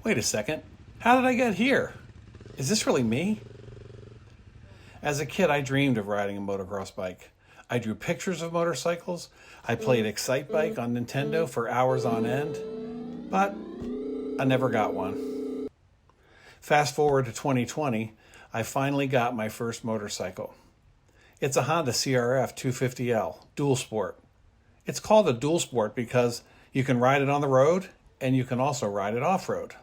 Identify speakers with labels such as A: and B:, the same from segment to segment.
A: Wait a second, how did I get here? Is this really me? As a kid, I dreamed of riding a motocross bike. I drew pictures of motorcycles. I played Excite Bike on Nintendo for hours on end, but I never got one. Fast forward to 2020, I finally got my first motorcycle. It's a Honda CRF250L, dual sport. It's called a dual sport because you can ride it on the road and you can also ride it off-road.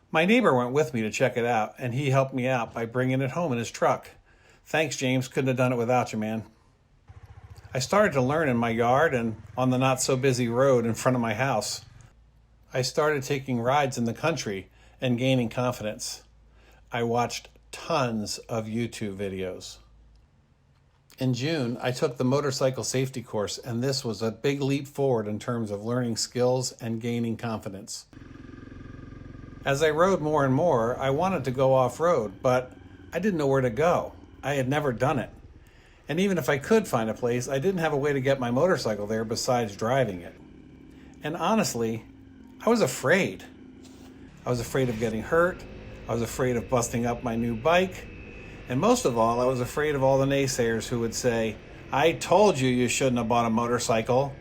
A: My neighbor went with me to check it out, and he helped me out by bringing it home in his truck. Thanks, James. Couldn't have done it without you, man. I started to learn in my yard and on the not-so-busy road in front of my house. I started taking rides in the country and gaining confidence. I watched tons of YouTube videos. In June, I took the motorcycle safety course, and this was a big leap forward in terms of learning skills and gaining confidence. As I rode more and more, I wanted to go off-road, but I didn't know where to go. I had never done it. And even if I could find a place, I didn't have a way to get my motorcycle there besides driving it. And honestly, I was afraid. I was afraid of getting hurt. I was afraid of busting up my new bike. And most of all, I was afraid of all the naysayers who would say, "I told you you shouldn't have bought a motorcycle."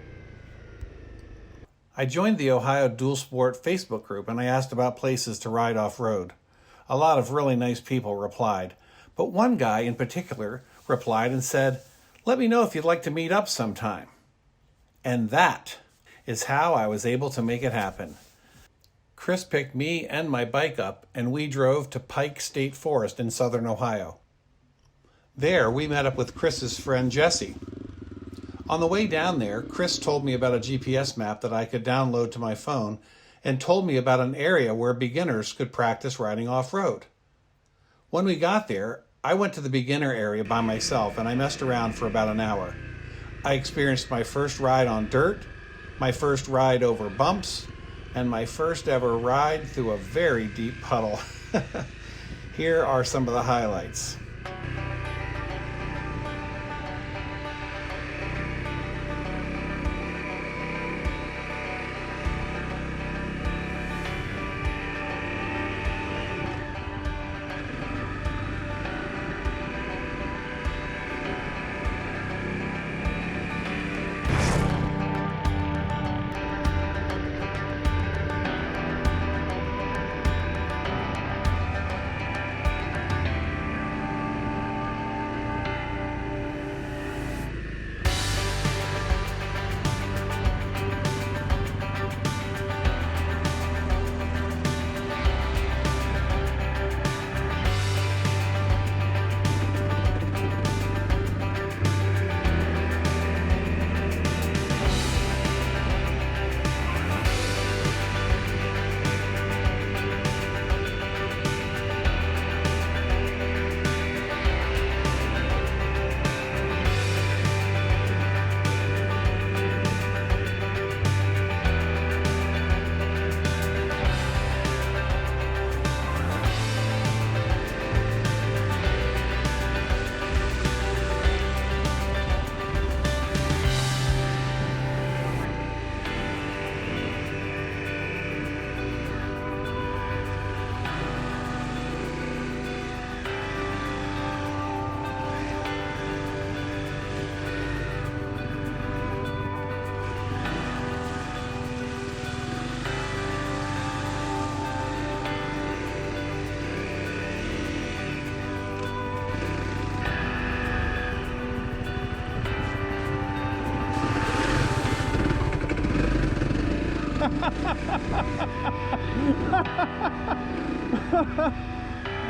A: I joined the Ohio Dual Sport Facebook group and I asked about places to ride off-road. A lot of really nice people replied, but one guy in particular replied and said, "Let me know if you'd like to meet up sometime." And that is how I was able to make it happen. Chris picked me and my bike up and we drove to Pike State Forest in southern Ohio. There we met up with Chris's friend Jesse. On the way down there, Chris told me about a GPS map that I could download to my phone and told me about an area where beginners could practice riding off-road. When we got there, I went to the beginner area by myself and I messed around for about an hour. I experienced my first ride on dirt, my first ride over bumps, and my first ever ride through a very deep puddle. Here are some of the highlights.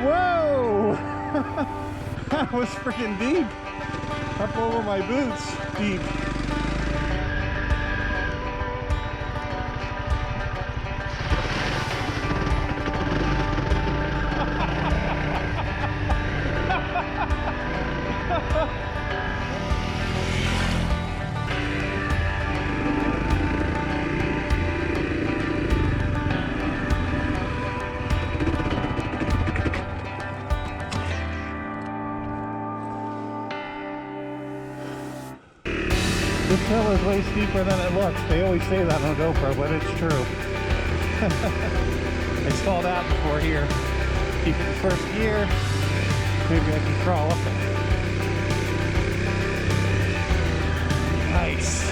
B: Whoa! That was freaking deep. Up over my boots, deep. This hill is way steeper than it looks. They always say that on GoPro, but it's true. I stalled out before here. Keep it in first gear. Maybe I can crawl up it. Nice.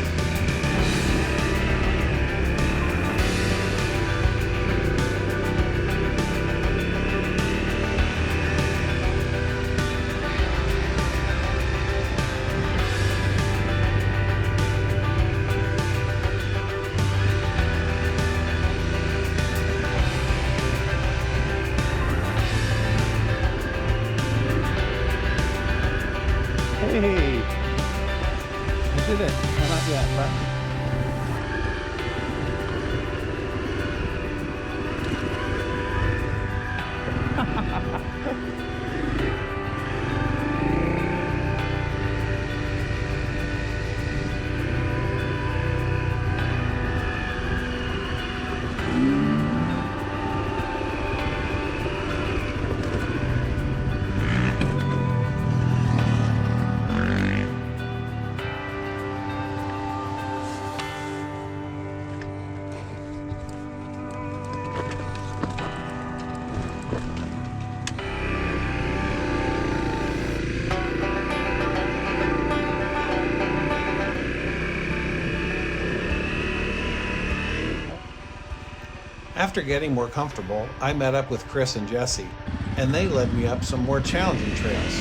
B: Hey, I did it. Well, not yet, but.
A: After getting more comfortable, I met up with Chris and Jesse, and they led me up some more challenging trails.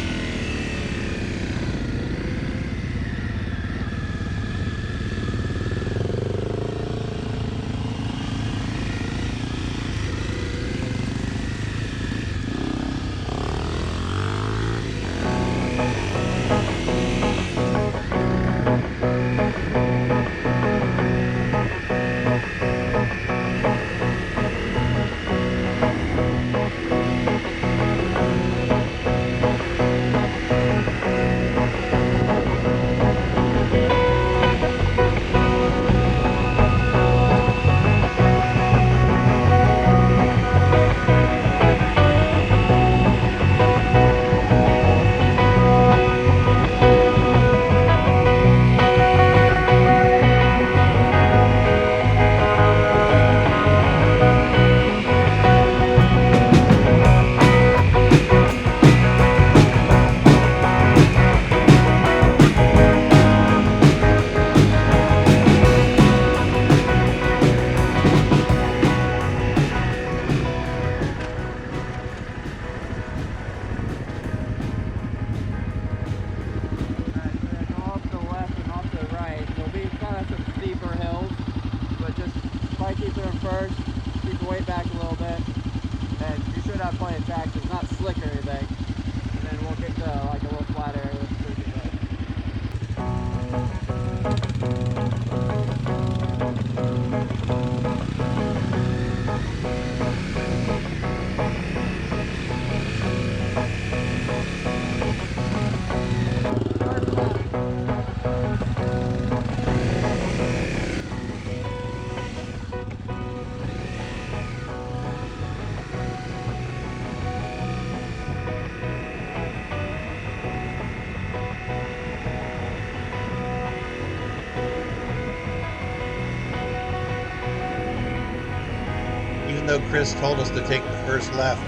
A: Even though Chris told us to take the first left,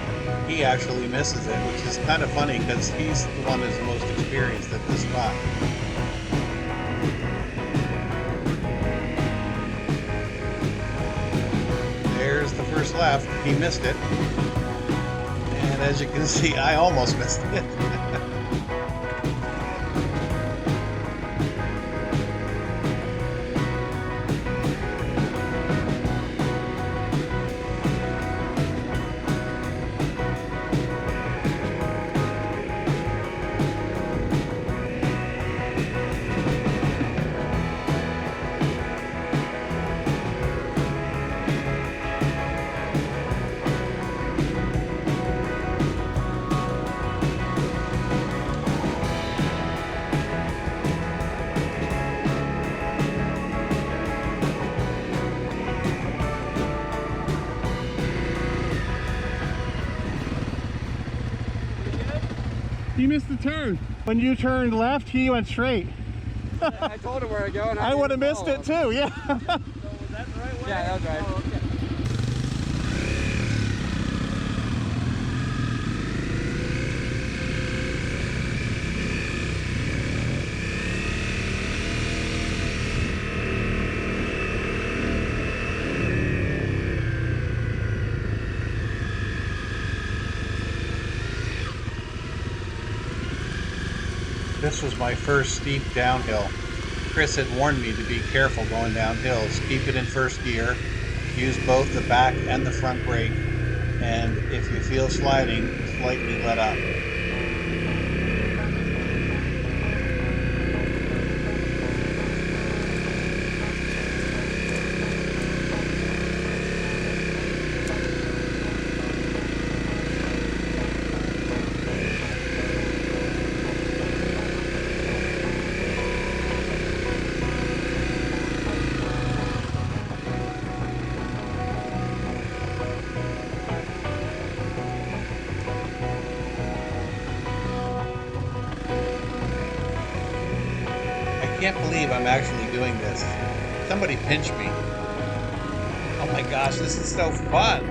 A: he actually misses it, which is kind of funny because he's the one who's most experienced at this spot. There's the first left. He missed it. And as you can see, I almost missed it.
B: He missed the turn. When you turned left, he went straight.
C: I told him where to go, and
B: I would have missed it too, yeah.
C: So was that the right way? Yeah, that was right. Oh,
A: This was my first steep downhill. Chris had warned me to be careful going down hills. Keep it in first gear, use both the back and the front brake, and if you feel sliding, slightly let up. I can't believe I'm actually doing this. Somebody pinch me. Oh my gosh, this is so fun.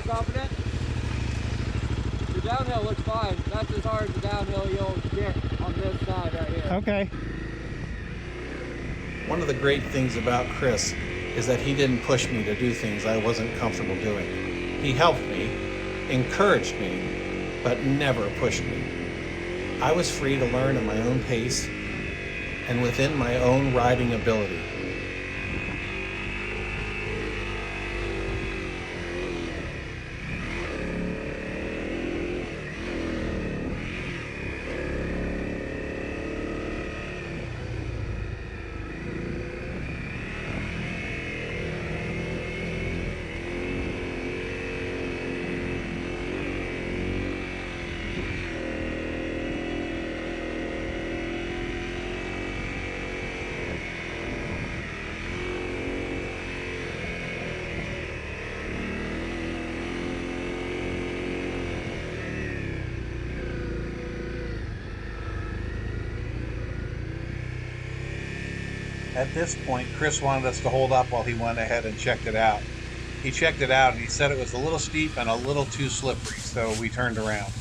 C: Confident? The downhill looks fine. That's as hard as the downhill you'll get on this side right here.
B: Okay.
A: One of the great things about Chris is that he didn't push me to do things I wasn't comfortable doing. He helped me, encouraged me, but never pushed me. I was free to learn at my own pace and within my own riding ability. At this point, Chris wanted us to hold up while he went ahead and checked it out. He checked it out and he said it was a little steep and a little too slippery, so we turned around.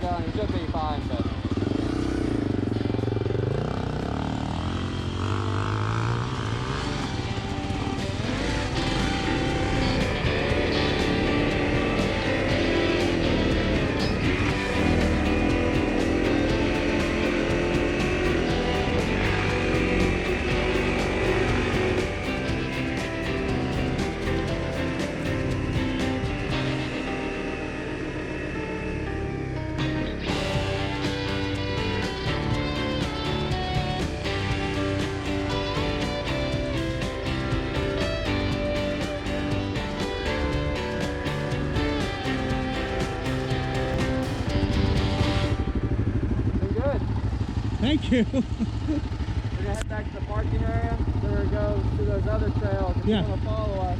C: done. He should be fine, but.
B: Thank you.
C: We're gonna head back to the parking area. Then we're gonna go to those other trails. If
B: Yeah.
C: you wanna follow us,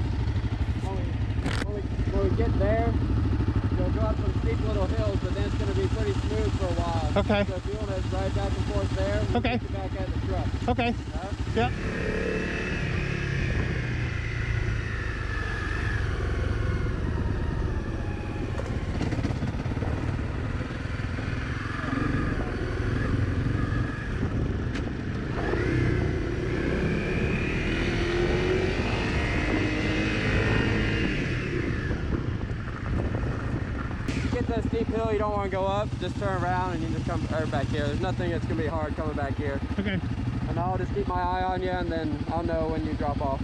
C: when we get there, you'll go up some steep little hills, but then it's gonna be pretty smooth for a while.
B: Okay.
C: So if you wanna ride back and forth there, we'll
B: Okay.
C: get you back at the truck.
B: Okay.
C: All right?
B: Yep.
C: Get to a steep hill you don't want to go up, just turn around and you just come right back here. There's nothing that's going to be hard coming back here.
B: Okay.
C: And I'll just keep my eye on you, and then I'll know when you drop off.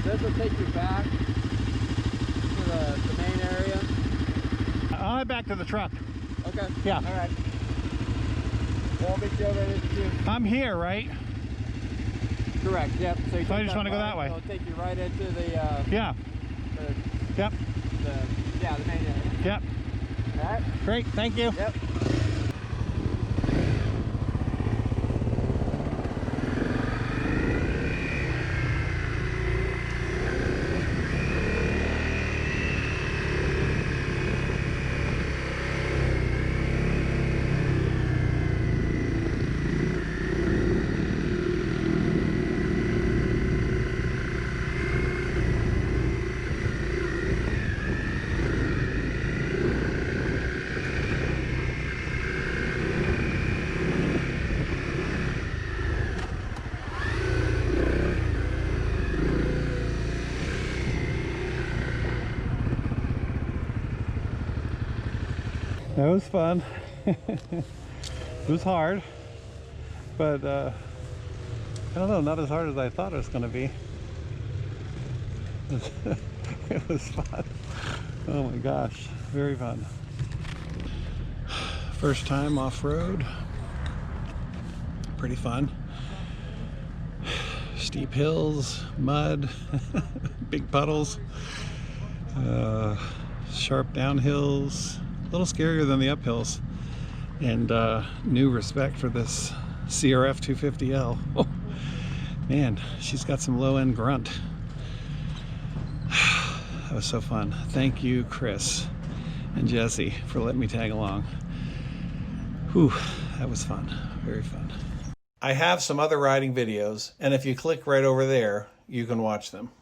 C: This will take you back to the main area.
B: I'll head back to the truck.
C: Okay.
B: Yeah.
C: All right. Well, I'll meet you over at the
B: I'm here, right?
C: Correct. Yep. So, you
B: So I
C: take
B: just want to go that way.
C: It'll take you right into the
B: Yeah. Yep.
C: the main area.
B: Yep.
C: All right.
B: Great. Thank you.
C: Yep.
B: That was fun. It was hard, but I don't know, not as hard as I thought it was going to be. It was fun. Oh my gosh, very fun. First time off-road. Pretty fun. Steep hills, mud, big puddles, sharp downhills. A little scarier than the uphills, and new respect for this CRF250L. Oh, man, she's got some low-end grunt. That was so fun. Thank you, Chris and Jesse, for letting me tag along. Whew, that was fun. Very fun.
A: I have some other riding videos, and if you click right over there, you can watch them.